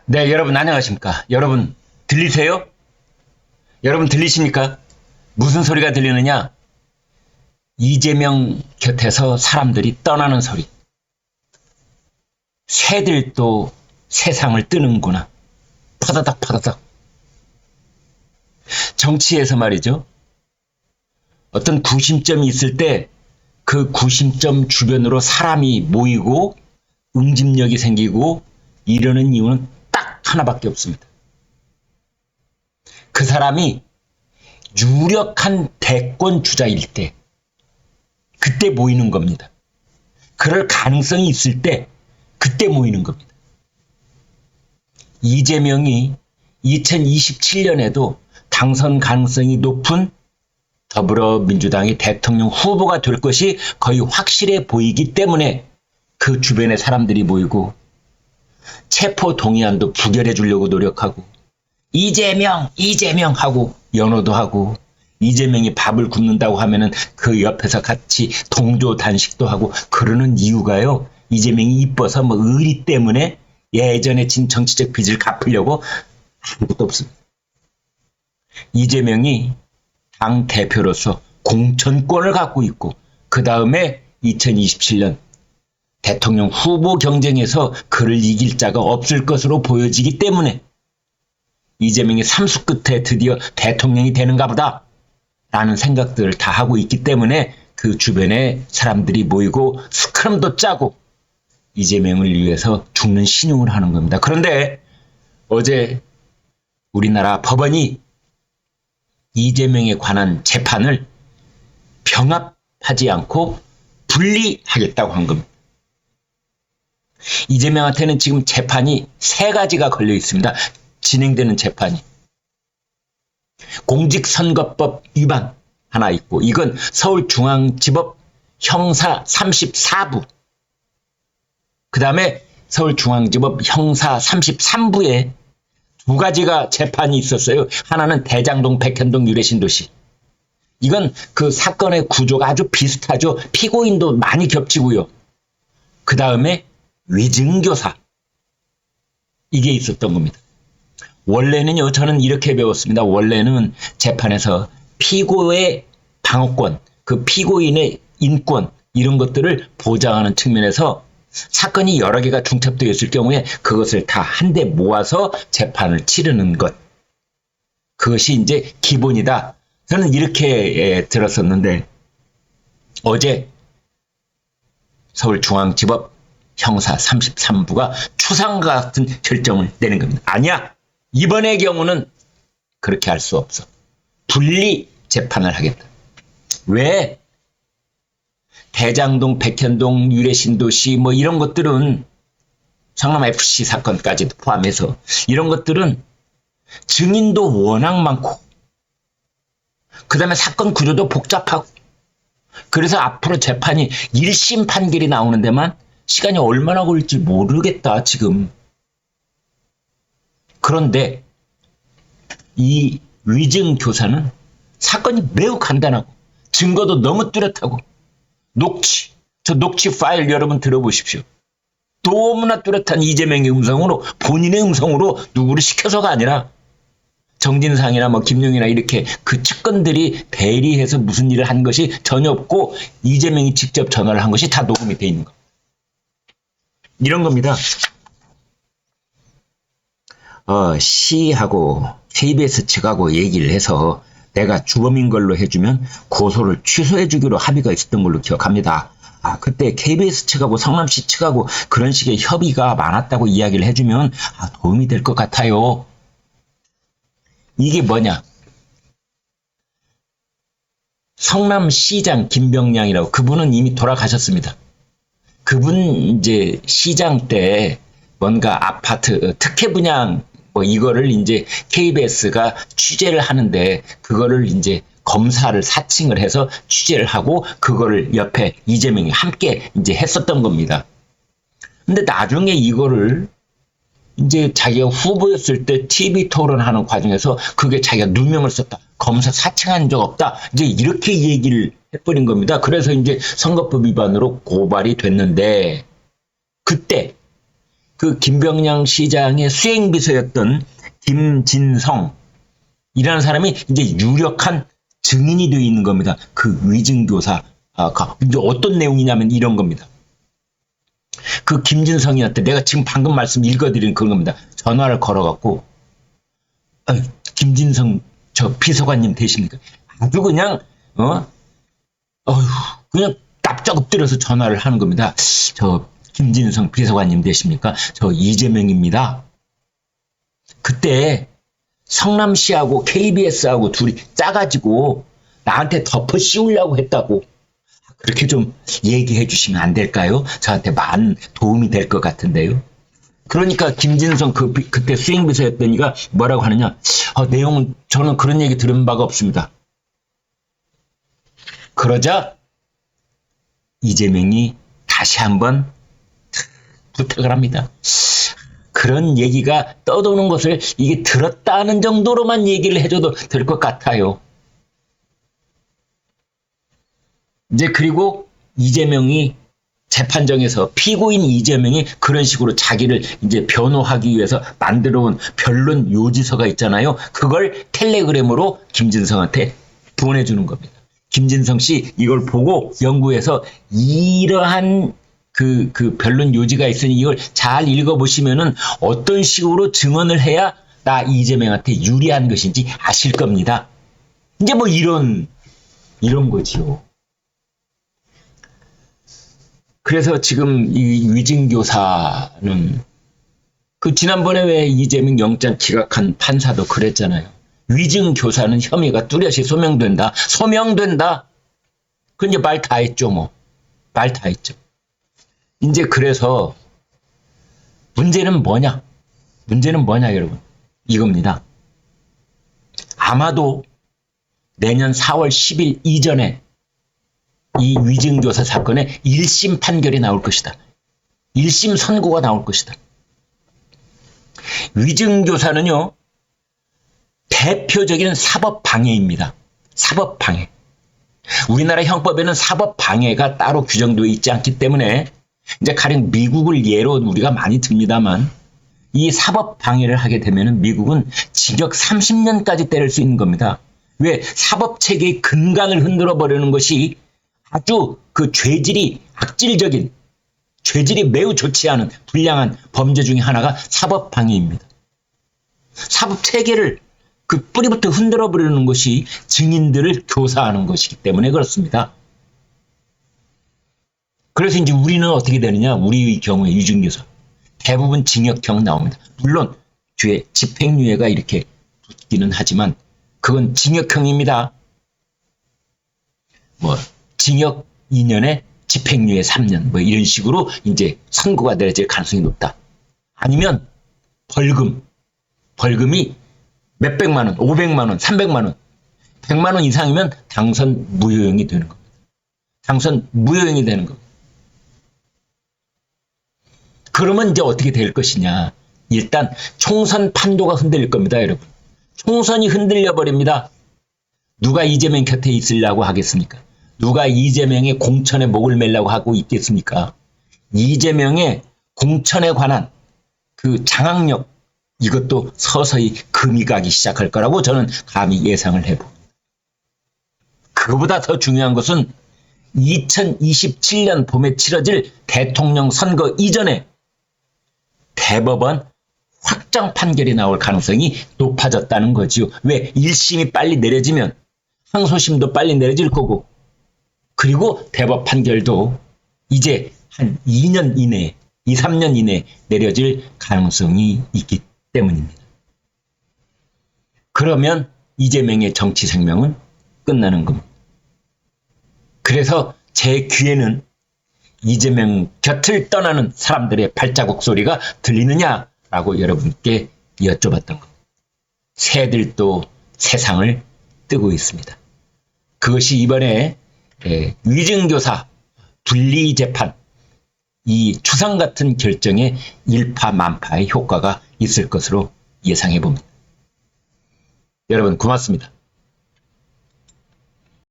네, 여러분 안녕하십니까? 여러분 들리세요? 여러분 들리십니까? 무슨 소리가 들리느냐? 이재명 곁에서 사람들이 떠나는 소리. 새들도 세상을 뜨는구나. 파다닥 파다닥. 정치에서 말이죠. 어떤 구심점이 있을 때 그 구심점 주변으로 사람이 모이고 응집력이 생기고 이러는 이유는 딱 하나밖에 없습니다. 그 사람이 유력한 대권 주자일 때 그때 모이는 겁니다. 그럴 가능성이 있을 때 그때 모이는 겁니다. 이재명이 2027년에도 당선 가능성이 높은 더불어민주당이 대통령 후보가 될 것이 거의 확실해 보이기 때문에 그 주변에 사람들이 모이고 체포 동의안도 부결해 주려고 노력하고 이재명 하고 연호도 하고 이재명이 밥을 굶는다고 하면은 그 옆에서 같이 동조 단식도 하고 그러는 이유가요. 이재명이 이뻐서 뭐 의리 때문에 예전에 진 정치적 빚을 갚으려고 아무것도 없습니다. 이재명이 당 대표로서 공천권을 갖고 있고 그 다음에 2027년 대통령 후보 경쟁에서 그를 이길 자가 없을 것으로 보여지기 때문에 이재명이 삼수 끝에 드디어 대통령이 되는가 보다 라는 생각들을 다 하고 있기 때문에 그 주변에 사람들이 모이고 스크럼도 짜고 이재명을 위해서 죽는 신용을 하는 겁니다. 그런데 어제 우리나라 법원이 이재명에 관한 재판을 병합하지 않고 분리하겠다고 한 겁니다. 이재명한테는 지금 재판이 3가지가 걸려 있습니다. 진행되는 재판이. 공직선거법 위반 하나 있고 이건 서울중앙지법 형사 34부 그 다음에 서울중앙지법 형사 33부에 2가지가 재판이 있었어요. 하나는 대장동 백현동 유래신도시. 이건 그 사건의 구조가 아주 비슷하죠. 피고인도 많이 겹치고요. 그 다음에 위증교사. 이게 있었던 겁니다. 원래는요. 저는 이렇게 배웠습니다. 원래는 재판에서 피고의 방어권, 그 피고인의 인권 이런 것들을 보장하는 측면에서 사건이 여러 개가 중첩되어 있을 경우에 그것을 다 한데 모아서 재판을 치르는 것. 그것이 이제 기본이다. 저는 이렇게 들었었는데 어제 서울중앙지법 형사 33부가 추상과 같은 결정을 내는 겁니다. 아니야. 이번의 경우는 그렇게 할 수 없어. 분리 재판을 하겠다. 왜? 대장동, 백현동, 유래신도시 뭐 이런 것들은 성남FC 사건까지도 포함해서 이런 것들은 증인도 워낙 많고 그 다음에 사건 구조도 복잡하고 그래서 앞으로 재판이 1심 판결이 나오는 데만 시간이 얼마나 걸릴지 모르겠다 지금. 그런데 이 위증교사는 사건이 매우 간단하고 증거도 너무 뚜렷하고 저 녹취 파일 여러분 들어보십시오. 너무나 뚜렷한 이재명의 음성으로 본인의 음성으로 누구를 시켜서가 아니라 정진상이나 뭐 김용이나 이렇게 그 측근들이 대리해서 무슨 일을 한 것이 전혀 없고 이재명이 직접 전화를 한 것이 다 녹음이 돼 있는 거. 이런 겁니다. 시하고 KBS 측하고 얘기를 해서 내가 주범인 걸로 해주면 고소를 취소해 주기로 합의가 있었던 걸로 기억합니다. 그때 KBS 측하고 성남시 측하고 그런 식의 협의가 많았다고 이야기를 해주면 도움이 될 것 같아요. 이게 뭐냐? 성남시장 김병량이라고 그분은 이미 돌아가셨습니다. 그분 이제 시장 때 뭔가 아파트 특혜 분양 뭐 이거를 이제 KBS가 취재를 하는데 그거를 이제 검사를 사칭을 해서 취재를 하고 그거를 옆에 이재명이 함께 이제 했었던 겁니다. 근데 나중에 이거를 이제 자기가 후보였을 때 TV 토론하는 과정에서 그게 자기가 누명을 썼다. 검사 사칭한 적 없다. 이제 이렇게 얘기를 해버린 겁니다. 그래서 이제 선거법 위반으로 고발이 됐는데 그때 그 김병량 시장의 수행비서였던 김진성이라는 사람이 이제 유력한 증인이 되어 있는 겁니다. 그 위증교사가 이제 어떤 내용이냐면 이런 겁니다. 그 김진성이한테 내가 지금 방금 말씀 읽어드린 그런 겁니다. 전화를 걸어갖고 김진성 저 비서관님 되십니까? 아주 그냥 그냥 납작 엎드려서 전화를 하는 겁니다. 저 김진성 비서관님 되십니까? 저 이재명입니다. 그때 성남시하고 KBS하고 둘이 짜가지고 나한테 덮어 씌우려고 했다고 그렇게 좀 얘기해 주시면 안 될까요? 저한테 많은 도움이 될 것 같은데요. 그러니까 김진성 그때 수행비서였던 이가 뭐라고 하느냐. 내용은 저는 그런 얘기 들은 바가 없습니다. 그러자 이재명이 다시 한번 부탁을 합니다. 그런 얘기가 떠도는 것을 이게 들었다는 정도로만 얘기를 해줘도 될 것 같아요. 이제 그리고 이재명이 재판정에서 피고인 이재명이 그런 식으로 자기를 이제 변호하기 위해서 만들어온 변론 요지서가 있잖아요. 그걸 텔레그램으로 김진성한테 보내주는 겁니다. 김진성 씨 이걸 보고 연구해서 이러한 그 변론 요지가 있으니 이걸 잘 읽어보시면은 어떤 식으로 증언을 해야 나 이재명한테 유리한 것인지 아실 겁니다. 이제 뭐 이런 거지요. 그래서 지금 이 위증교사는 그 지난번에 왜 이재명 영장 기각한 판사도 그랬잖아요. 위증교사는 혐의가 뚜렷이 소명된다. 그 이제 말 다 했죠, 뭐. 말 다 했죠. 이제 그래서 문제는 뭐냐, 여러분? 이겁니다. 아마도 내년 4월 10일 이전에 이 위증교사 사건에 1심 판결이 나올 것이다. 1심 선고가 나올 것이다. 위증교사는요, 대표적인 사법방해입니다. 사법방해. 우리나라 형법에는 사법방해가 따로 규정되어 있지 않기 때문에 이제 가령 미국을 예로 우리가 많이 듭니다만 이 사법방해를 하게 되면 미국은 징역 30년까지 때릴 수 있는 겁니다. 왜? 사법체계의 근간을 흔들어 버리는 것이 아주 그 죄질이 악질적인, 죄질이 매우 좋지 않은 불량한 범죄 중에 하나가 사법방해입니다. 사법체계를 그 뿌리부터 흔들어 버리는 것이 증인들을 교사하는 것이기 때문에 그렇습니다. 그래서 이제 우리는 어떻게 되느냐? 우리의 경우에 위증교사 대부분 징역형 나옵니다. 물론 뒤에 집행유예가 이렇게 붙기는 하지만 그건 징역형입니다. 뭐 징역 2년에 집행유예 3년 뭐 이런 식으로 이제 선고가 내려질 가능성이 높다. 아니면 벌금이 몇백만 원, 500만 원, 300만 원, 100만 원 이상이면 당선 무효형이 되는 겁니다. 당선 무효형이 되는 겁니다. 그러면 이제 어떻게 될 것이냐. 일단 총선 판도가 흔들릴 겁니다, 여러분. 총선이 흔들려 버립니다. 누가 이재명 곁에 있으려고 하겠습니까? 누가 이재명의 공천에 목을 매려고 하고 있겠습니까? 이재명의 공천에 관한 그 장악력, 이것도 서서히 금이 가기 시작할 거라고 저는 감히 예상을 해봅니다. 그거보다 더 중요한 것은 2027년 봄에 치러질 대통령 선거 이전에 대법원 확정 판결이 나올 가능성이 높아졌다는 거지요. 왜? 1심이 빨리 내려지면 항소심도 빨리 내려질 거고, 그리고 대법 판결도 이제 한 2년 이내, 2, 3년 이내 내려질 가능성이 있기 때문입니다. 그러면 이재명의 정치 생명은 끝나는 겁니다. 그래서 제 귀에는 이재명 곁을 떠나는 사람들의 발자국 소리가 들리느냐라고 여러분께 여쭤봤던 겁니다. 새들도 세상을 뜨고 있습니다. 그것이 이번에 위증교사 분리재판, 이 추상 같은 결정에 일파만파의 효과가 있을 것으로 예상해 봅니다. 여러분 고맙습니다.